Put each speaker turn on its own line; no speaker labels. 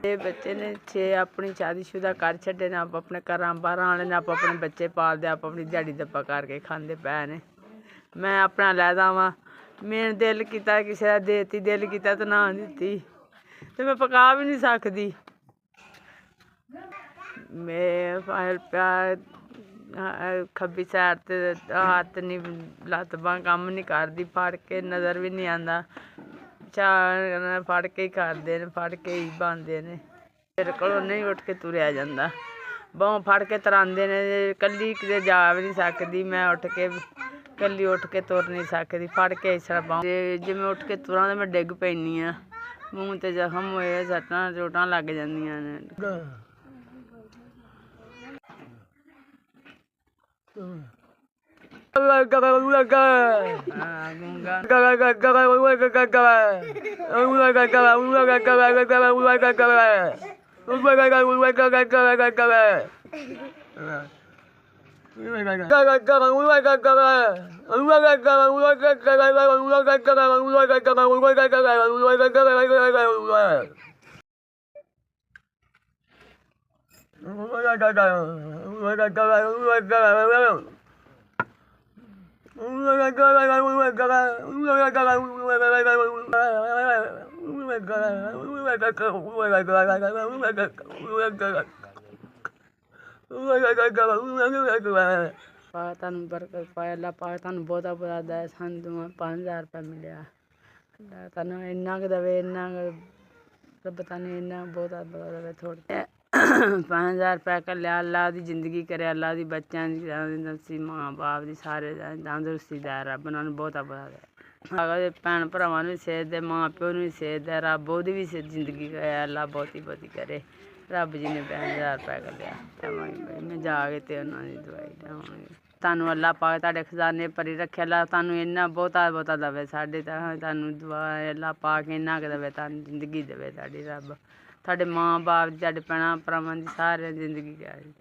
ਇਹ ਬੱਚੇ ਨੇ 6 ਆਪਣੀ ਸ਼ਾਦੀशुदा ਕਰ ਛੱਡੇ ਨੇ। ਆਪ ਆਪਣੇ ਘਰਾਂ ਬਾਹਰਾਂ ਵਾਲੇ ਨੇ, ਆਪ ਆਪਣੇ ਬੱਚੇ ਪਾਲਦੇ, ਆਪ ਆਪਣੀ ਦਿਹਾੜੀ ਦੱਪਾ ਕਰਕੇ ਖਾਂਦੇ ਪਏ ਨੇ। ਮੈਂ ਆਪਣਾ ਲੈ ਜਾਵਾਂ, ਮੇਰਾ ਦਿਲ ਕੀਤਾ ਕਿਸੇ ਦਾ ਦੇਤੀ, ਦਿਲ ਕੀਤਾ ਤਾਂ ਨਾ ਦਿੱਤੀ, ਤੇ ਮੈਂ ਪਕਾ ਵੀ ਨਹੀਂ ਸਕਦੀ। ਮੈਂ ਪਿਆ ਖੱਬੀ ਸਾਈਡ ਤੇ ਹੱਥ ਨਹੀਂ, ਲੱਤ ਬਾਂਹ ਕੰਮ ਨਹੀਂ ਕਰਦੀ, ਫੜ ਕੇ ਨਜ਼ਰ ਵੀ ਨਹੀਂ ਆਉਂਦਾ। ਚਾਹ ਫੜ ਕੇ ਹੀ ਕਰਦੇ ਨੇ, ਫੜ ਕੇ ਹੀ ਬਣਦੇ ਨੇ। ਮੇਰੇ ਕੋਲੋਂ ਨਹੀਂ ਉੱਠ ਕੇ ਤੁਰਿਆ ਜਾਂਦਾ, ਬਾਂਹ ਫੜ ਕੇ ਤਰਾਂਦੇ ਨੇ। ਇਕੱਲੀ ਕਿਤੇ ਜਾ ਵੀ ਨਹੀਂ ਸਕਦੀ ਮੈਂ, ਉੱਠ ਕੇ ਇਕੱਲੀ ਉੱਠ ਕੇ ਤੁਰ ਨਹੀਂ ਸਕਦੀ, ਫੜ ਕੇ ਇਸ ਤਰ੍ਹਾਂ ਬਾਂਹ। ਜੇ ਮੈਂ ਉੱਠ ਕੇ ਤੁਰਾਂ ਤਾਂ ਮੈਂ ਡਿੱਗ ਪੈਂਦੀ ਹਾਂ, ਮੂੰਹ 'ਤੇ ਜ਼ਖਮ ਹੋਏ, ਸੱਟਾਂ ਚੋਟਾਂ ਲੱਗ ਜਾਂਦੀਆਂ ਨੇ। ਤੁਹਾਨੂੰ ਬਰਕਤ ਪਾਏ, ਅੱਲਾ ਪਾਕ ਤੁਹਾਨੂੰ ਬਹੁਤਾ ਬਹੁਤਾ ਦੇ। ਸਾਨੂੰ 5000 ਰੁਪਇਆ ਮਿਲਿਆ, ਤੁਹਾਨੂੰ ਇੰਨਾ ਕੁ ਦੇਵੇ, ਇੰਨਾ ਕੁ ਰੱਬ ਤੁਹਾਨੂੰ ਇੰਨਾ ਬਹੁਤਾ ਬਹੁਤਾ ਦੇਵੇ। ਥੋੜ੍ਹੇ 5000 ਰੁਪਇਆ ਘੱਲਿਆ, ਅੱਲਾ ਦੀ ਜ਼ਿੰਦਗੀ ਕਰੇ, ਅੱਲਾ ਦੀ ਬੱਚਿਆਂ ਦੀ ਮਾਂ ਬਾਪ ਦੀ ਸਾਰੇ ਤੰਦਰੁਸਤੀ ਦੇ, ਰੱਬ ਉਹਨਾਂ ਨੂੰ ਬਹੁਤਾ ਬਹੁਤਾ ਦੇ। ਭੈਣ ਭਰਾਵਾਂ ਨੂੰ ਵੀ ਸੇਧ ਦੇ, ਮਾਂ ਪਿਓ ਨੂੰ ਵੀ ਸੇਧ ਦੇ, ਰੱਬ ਉਹਦੀ ਵੀ ਜ਼ਿੰਦਗੀ ਕਰੇ, ਅੱਲਾ ਬਹੁਤੀ ਬਹੁਤੀ ਕਰੇ। ਰੱਬ ਜੀ ਨੇ 5000 ਰੁਪਇਆ ਘੱਲਿਆ, ਦੇਵਾਂਗੀ ਮੈਂ ਜਾ ਕੇ ਤੇ ਉਹਨਾਂ ਦੀ ਦਵਾਈ ਦੇਵਾਂਗੀ। ਤੁਹਾਨੂੰ ਅੱਲਾ ਪਾਕ ਤੁਹਾਡੇ ਖਜ਼ਾਨੇ ਭਰੀ ਰੱਖੇ, ਅੱਲਾ ਤੁਹਾਨੂੰ ਇੰਨਾ ਬਹੁਤਾ ਬਹੁਤਾ ਦੇਵੇ। ਸਾਡੇ ਤਾਂ ਤੁਹਾਨੂੰ ਦੁਆ ਅੱਲਾ ਪਾਕ ਇੰਨਾ ਕੁ ਦੇਵੇ, ਤੁਹਾਨੂੰ ਜ਼ਿੰਦਗੀ ਦੇਵੇ ਤੁਹਾਡੀ ਰੱਬ, ਤੁਹਾਡੇ ਮਾਂ ਬਾਪ ਦੀ, ਤੁਹਾਡੇ ਭੈਣਾਂ ਭਰਾਵਾਂ ਦੀ ਸਾਰਿਆਂ ਦੀ ਜ਼ਿੰਦਗੀ ਕਰੇ।